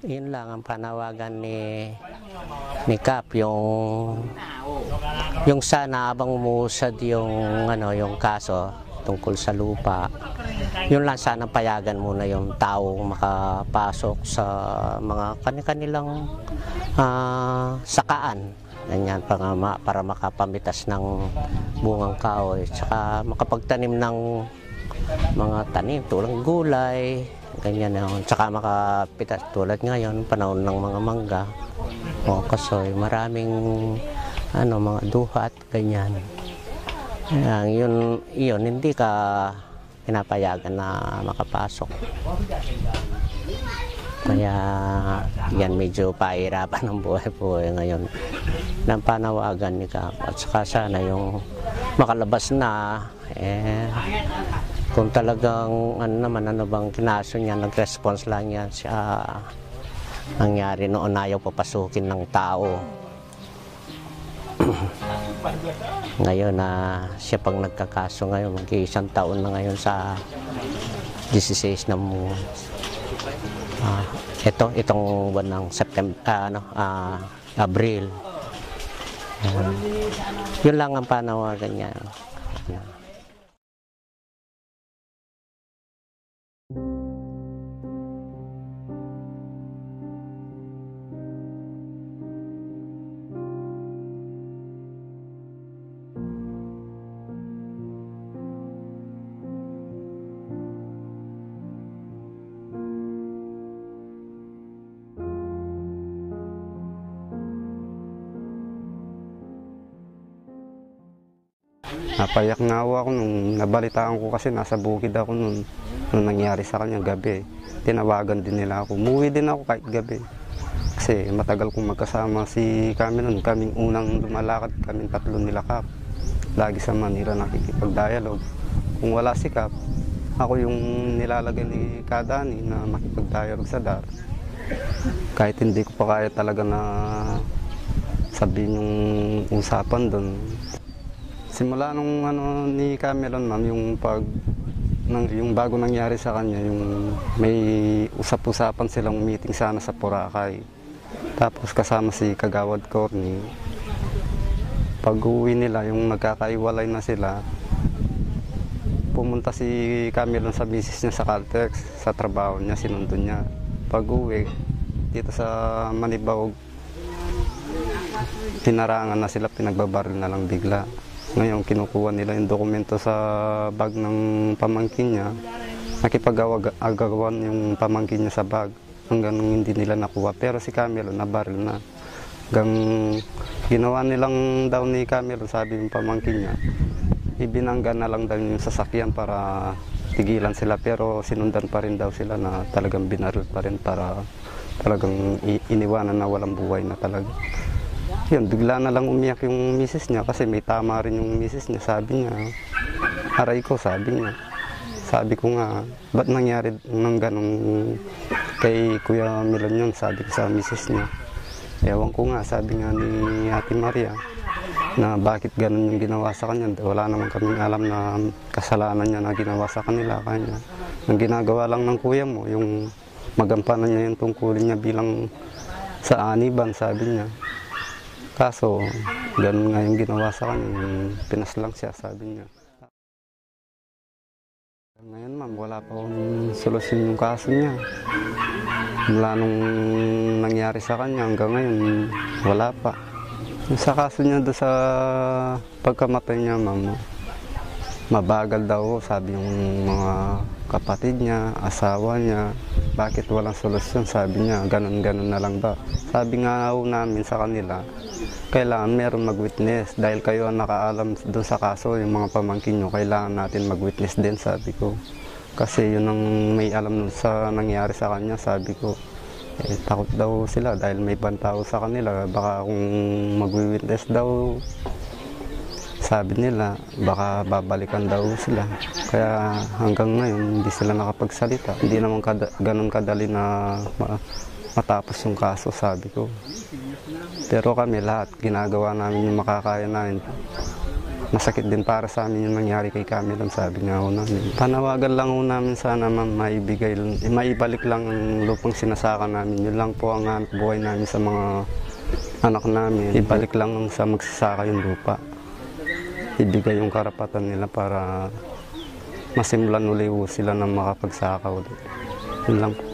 Yun lang ang panawagan ni Kap, yung sana abang umusad yung kaso tungkol sa lupa. Yun lang sana payagan muna yung tao makapasok sa mga kanilang sakaan. Ganyan, para makapamitas ng bungang kahoy, tsaka makapagtanim ng mga tanim tulad gulay, ganyan yun. Tsaka makapitas tulad ngayon, panahon ng mga mangga o kasoy, maraming mga duhat, ganyan. Yun, hindi ka pinapayagan na makapasok. Kaya yan, medyo pahirapan ng buhay ngayon ng panawagan ni Kap. At saka sana yung makalabas na, kung talagang ano bang kinaso niya, nag-response lang yan siya. Nangyari noon, ayaw papasukin ng tao. Ngayon siya pang nagkakaso ngayon, mag-iisang taon na ngayon sa 16 na itong buwan ng Abril. Yun lang ang panawagan niya. Napayak nga ako nung nabalitaan ko kasi nasa bukid ako nung nangyari sa kanya gabi. Tinawagan din nila ako. Umuwi din ako kahit gabi. Kasi matagal kong magkasama si Cameron. Kaming unang lumalakad, kaming tatlo nila Kap. Lagi sa Manila nakikipag-dialogue. Kung wala si Kap, ako yung nilalagay ni Kadani na makipag-dialogue sa DAR. Kahit hindi ko pa kaya talaga na sabihin yung usapan doon. Simula nung ni Cameron, ma'am, yung bago nangyari sa kanya, yung may usap-usapan silang meeting sana sa Boracay. Tapos kasama si Kagawad Corny. Pag-uwi nila, yung nagkakaiwalay na sila, pumunta si Cameron sa misis niya sa Caltex, sa trabaho niya, sinundo niya. Pag-uwi, dito sa Manibawog, tinarangan na sila, pinagbabaril na lang bigla. Ngayon, kinukuha nila yung dokumento sa bag ng pamangkin niya. Nakipag-agawan yung pamangkin niya sa bag. Hanggang hindi nila nakuha. Pero si Cameron, nabaril na. Hanggang ginawa nilang daw ni Cameron, sabi yung pamangkin niya, ibinangga na lang daw yung sasakyan para tigilan sila. Pero sinundan pa rin daw sila na talagang binaril pa rin para talagang iniwanan na walang buhay na talaga. Yun, bigla na lang umiyak yung misis niya kasi may tama rin yung misis niya. Sabi niya, aray ko, sabi niya. Sabi ko nga, ba't nangyari ng ganong kay Kuya Milon yun? Sabi ko sa misis niya. Ewan ko nga, sabi nga ni Ate Maria, na bakit ganon yung ginawa sa kanya. Wala naman kaming alam na kasalanan niya na ginawa sa kanila. Kanya. Ang ginagawa lang ng kuya mo, yung magampanan niya yung tungkulin niya bilang sa aniban, sabi niya. Kaso, ganun nga yung ginawa sa kanya, pinas lang siya, sabi niya. Ngayon ma'am, wala pa akong solusyon yung kaso niya. Mula nung nangyari sa kanya hanggang ngayon, wala pa. Sa kaso niya doon sa pagkamatay niya ma'am, mabagal daw, sabi yung mga kapatid niya, asawa niya. Bakit walang solusyon? Sabi niya, ganun-ganun na lang ba? Sabi nga namin sa kanila, kailangan meron mag-witness dahil kayo ang nakaalam doon sa kaso, yung mga pamangkin nyo, kailangan natin mag-witness din, sabi ko. Kasi yun ang may alam sa nangyari sa kanya, sabi ko. Takot daw sila dahil may bantao sa kanila, baka kung mag-witness daw, sabi nila, baka babalikan daw sila. Kaya hanggang ngayon, hindi sila nakapagsalita. Hindi naman ganun kadali na matapos yung kaso, sabi ko. Pero kami lahat, ginagawa namin yung makakaya namin masakit din para sa amin yung nangyari kay Cameron, sabi nga ho namin. Panawagan lang ho namin sana ma'am, maibalik lang ang lupang sinasaka namin. Yun lang po ang hanap buhay namin sa mga anak namin. Ibalik lang sa magsasaka yung lupa. Ibigay yung karapatan nila para masimulan uli sila na makapagsaka ulit. Yun lang po.